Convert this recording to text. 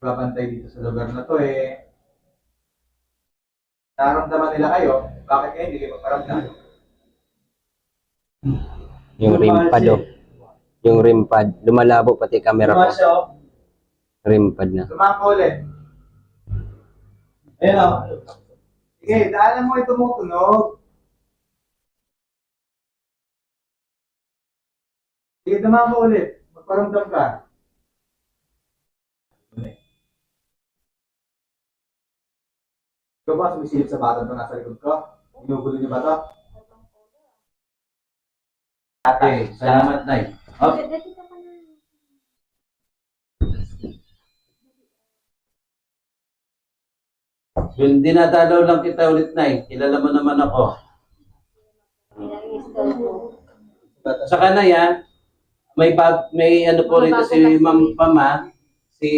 babantay dito sa lugar na to eh, nararamdaman nila kayo, bakit kayo hindi kayo magparamdam? Yung rim pad, oh. Yung rim pad. Lumalabo pati camera ko. Lumasya, oh. Rim pad na. Lumaka ulit. Ayun, oh. Sige, daanan mo ito mo tunog. Sige, dumama ulit. Magparamdam ka. Ikaw ba sumisilip sa bata to nasa likod ko? Ginugulo niyo ba to? Okay, salamat, Nay. Hop. Yung dinadalaw lang kita ulit, Nay. Kilala mo naman ako. Sa kanay, may ano po rin si Ma'am Pama, si